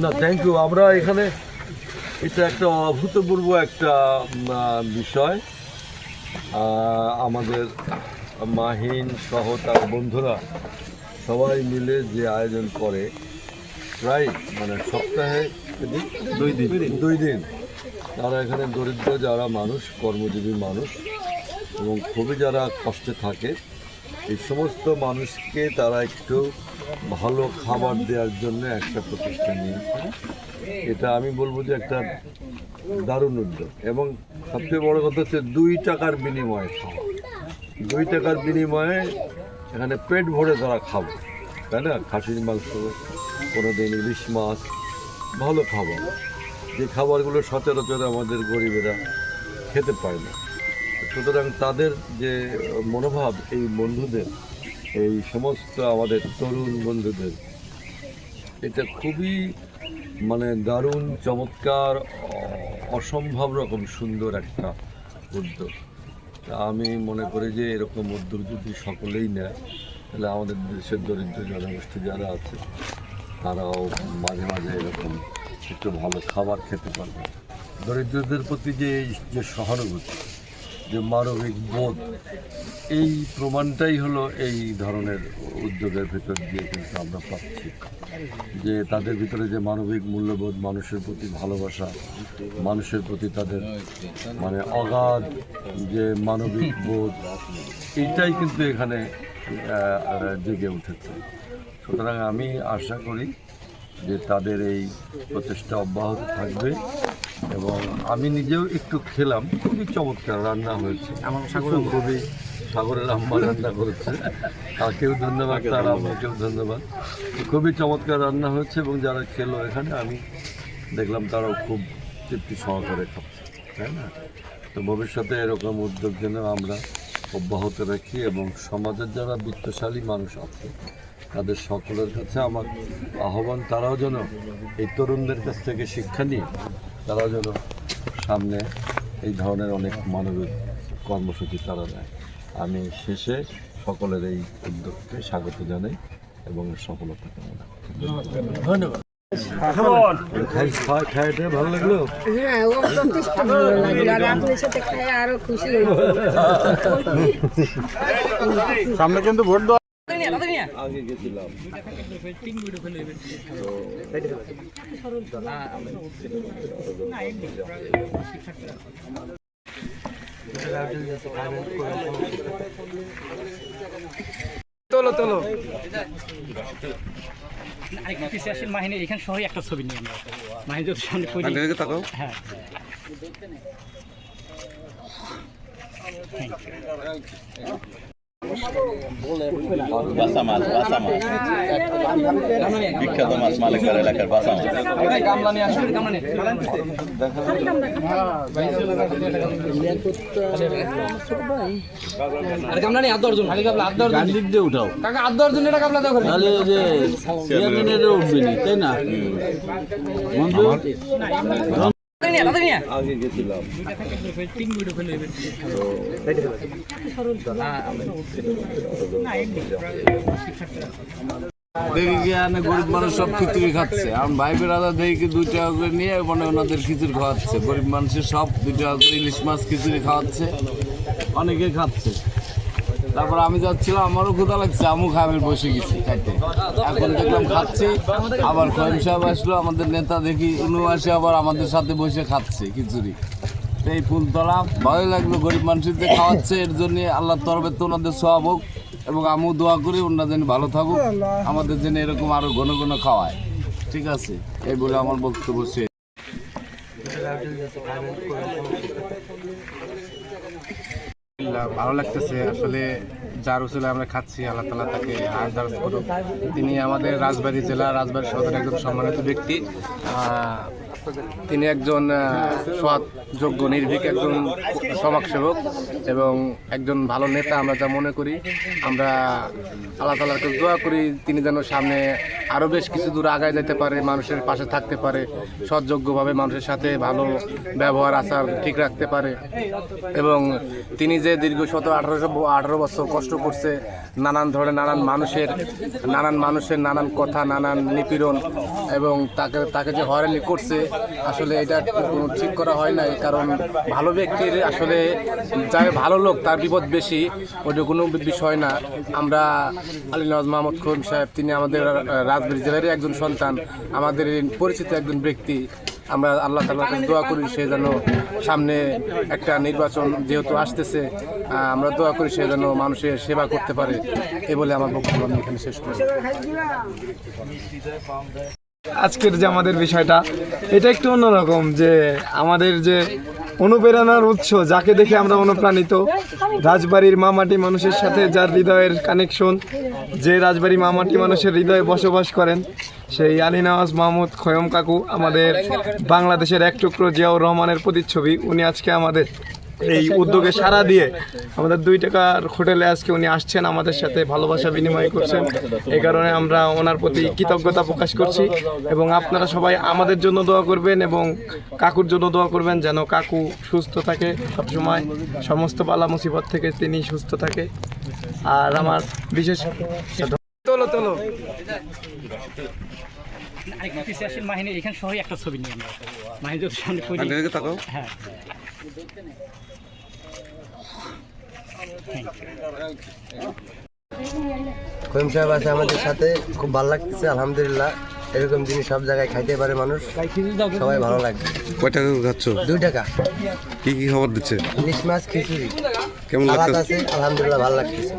না, thank you. আমরা এখানে এটা একটা অভূতপূর্ব একটা বিষয়। আমাদের মাহিন সহ তার বন্ধুরা সবাই মিলে যে আয়োজন করে, প্রায় সপ্তাহে 2 দিন তারা এখানে দরিদ্র যারা মানুষ, কর্মজীবী মানুষ এবং খুবই যারা কষ্টে থাকে, এই সমস্ত মানুষকে তারা একটু ভালো খাবার দেওয়ার জন্য একটা প্রতিষ্ঠান নিয়েছে। এটা আমি বলবো যে একটা দারুণ উদ্যোগ। এবং সবচেয়ে বড় কথা হচ্ছে 2 টাকার বিনিময়ে খাওয়া। 2 টাকার বিনিময়ে এখানে পেট ভরে তারা খাবে, তাই না? খাসির মাংস, কোনো দিন ইলিশ মাছ, ভালো খাবার, যে খাবারগুলো সচরাচর আমাদের গরিবেরা খেতে পায় না। সুতরাং তাদের যে মনোভাব, এই বন্ধুদের, এই সমস্ত আমাদের তরুণ বন্ধুদের, এটা খুবই দারুণ, চমৎকার, অসম্ভব রকম সুন্দর একটা উদ্যোগ। আমি মনে করি যে এরকম উদ্যোগ যদি সকলেই নেয়, তাহলে আমাদের দেশের দরিদ্র জনগোষ্ঠী যারা আছে তারাও মাঝে মাঝে এরকম একটু ভালো খাবার খেতে পারবে। দরিদ্রদের প্রতি যে সহানুভূতি, যে মানবিক বোধ, এই প্রমাণটাই হলো এই ধরনের উদ্যোগের ভেতর দিয়ে কিন্তু আমরা পাচ্ছি। যে তাদের ভিতরে যে মানবিক মূল্যবোধ, মানুষের প্রতি ভালোবাসা, মানুষের প্রতি তাদের অগাধ যে মানবিক বোধ, এইটাই কিন্তু এখানে জেগে উঠেছে। সুতরাং আমি আশা করি যে তাদের এই প্রচেষ্টা অব্যাহত থাকবে। এবং আমি নিজেও একটু খেলাম, খুবই চমৎকার রান্না হয়েছে। আমার খুবই সাগরের আম্মা রান্না করেছে, তাকেও ধন্যবাদ, তার আম্মাকেও ধন্যবাদ। খুবই চমৎকার রান্না হয়েছে এবং যারা খেলো এখানে, আমি দেখলাম তারাও খুব তৃপ্তি সহকারে খাচ্ছে, তাই না? তো ভবিষ্যতে এরকম উদ্যোগ যেন আমরা অব্যাহত রাখি এবং সমাজের যারা বিত্তশালী মানুষ আছে তাদের সকলের কাছে আমার আহ্বান, তারাও যেন এই তরুণদের কাছ থেকে শিক্ষা নিয়ে তারাও যেন সামনে এই ধরনের অনেক মানবিক কর্মসূচি তারা নেয়। আমি শেষে সকলের এই উদ্যোগকে স্বাগত জানাই এবং সফলতা কামনা করি। ধন্যবাদ। ভালো লাগলো? হ্যাঁ, ও যথেষ্ট ভালো লাগলো, আর আপনার সাথে খাই আরো খুশি হয়েছে। সামনে কিন্তু ভোট দেওয়া আগে গেছিলাম। তোলো মাহিনী এখানে শহরে একটা ছবি নিয়ে আমরা মাহিনী যদি সামনে করি। হ্যাঁ, বাসা মাছ বিখ্যাত মাছ মালিকার এলাকার বাসা মাছ। উঠাও কাকা 8-10 জন, এটা কাবলা দেখো তাহলে যে চেয়ারম্যানের উঠবে না, তাই না? আগে গেছিলাম। দেখি গিয়ে গরিব মানুষ সব খিচুড়ি খাচ্ছে। আমার ভাই বেড়াদা দেখি 2 টাকা করে নিয়ে ওনাদের খিচুড়ি খাওয়াচ্ছে। গরিব মানুষের সব 2 টাকা করে ইলিশ মাছ খিচুড়ি খাওয়াচ্ছে, অনেকে খাচ্ছে। তারপর আমি যাচ্ছিলাম, আমারও ক্ষুধা লাগছে, আমু খাবে বসে গেছি খাইতে। এখন দেখলাম খাচ্ছি, আবার খয়েম সাহেব আসলো, আমাদের নেতা দেখি উনি আসে আবার আমাদের সাথে বসে খাচ্ছে খিচুড়ি। এই ফুলতলা ভালোই লাগলো, গরিব মানুষের যে খাওয়াচ্ছে, এর জন্য আল্লাহর তরফে তো ওনাদের সওয়াব হোক এবং আমিও দোয়া করি ওনারা যেন ভালো থাকুক, আমাদের যেন এরকম আরো ঘন ঘন খাওয়ায়। ঠিক আছে, এই বলে আমার বক্তব্য শেষ। ভালো লাগতেছে আসলে, যার উসিলায় আমরা খাচ্ছি, আল্লাহ তাআলা তাকে হায়াত দারাজ করুক। তিনি আমাদের রাজবাড়ী জেলা, রাজবাড়ী সদরের একজন সম্মানিত ব্যক্তি। তিনি একজন সৎ, যোগ্য, নির্ভীক একজন সমাজসেবক এবং একজন ভালো নেতা আমরা যা মনে করি। আমরা আল্লাহ তাআলার কাছে দোয়া করি তিনি যেন সামনে আরও বেশ কিছু দূর আগায় যেতে পারে, মানুষের পাশে থাকতে পারে, সৎযোগ্যভাবে মানুষের সাথে ভালো ব্যবহার আচার ঠিক রাখতে পারে। এবং তিনি যে দীর্ঘ 18 বছর কষ্ট করছে, নানান ধরনের নানান মানুষের নানান কথা, নানান নিপীড়ন এবং তাকে যে হয়রানি করছে, আসলে এটা কোনো ঠিক করা হয় নাই। কারণ ভালো ব্যক্তির আসলে যাই ভালো লোক তার বিপদ বেশি, ওটা কোনো বিষয় না। আমরা আলী নওয়াজ মাহমুদ খোকন সাহেব, তিনি আমাদের রাজবাড়ী জেলারই একজন সন্তান, আমাদের পরিচিত একজন ব্যক্তি। আমরা আল্লাহ তাআলার কাছে দোয়া করি সে যেন সামনে একটা নির্বাচন যেহেতু আসতেছে, আমরা দোয়া করি সে যেন মানুষের সেবা করতে পারে। এ বলে আমার বক্তব্য আমি এখানে শেষ করি। আজকের যে আমাদের বিষয়টা, এটা একটু অন্যরকম, যে আমাদের যে অনুপ্রেরণার উৎস, যাকে দেখে আমরা অনুপ্রাণিত, রাজবাড়ির মামাটি মানুষের সাথে যার হৃদয়ের কানেকশন, যে রাজবাড়ি মামাটি মানুষের হৃদয়ে বসবাস করেন, সেই আলী নওয়াজ মাহমুদ খোকন কাকু, আমাদের বাংলাদেশের এক টুকরো জিয়াউর রহমানের প্রতিচ্ছবি। উনি আজকে আমাদের এই উদ্যোগে সাড়া দিয়ে আমাদের 2 টাকার হোটেলে আজকে উনি আসছেন, আমাদের সাথে ভালোবাসা বিনিময় করছেন। এই কারণে আমরা ওনার প্রতি কৃতজ্ঞতা প্রকাশ করছি এবং আপনারা সবাই আমাদের জন্য দোয়া করবেন এবং কাকুর জন্য দোয়া করবেন, যেন কাকু সুস্থ থাকে সবসময়, সমস্ত বালা মুসিবত থেকে তিনি সুস্থ থাকে। আর আমার বিশেষ আরেকটু পিছিয়ে আসেন মাহিনী, এখানে সবাই একটা ছবি নিয়ে আমরা মাহিনী যদি সামনে করি। হ্যাঁ, খোকন সাহেব আছে আমাদের সাথে, খুব ভালো লাগতেছে আলহামদুলিল্লাহ। এরকম জিনিস সব জায়গায় খাইতে পারে মানুষ, সবাই ভালো লাগবে। কয় টাকা খাচ্ছ? 2 টাকা। কি কি খাবার দিচ্ছে? ইলিশ মাছ, খিচুড়ি, কেমন সালাদ লাগতেছে? আছে, আলহামদুলিল্লাহ ভালো লাগতেছে।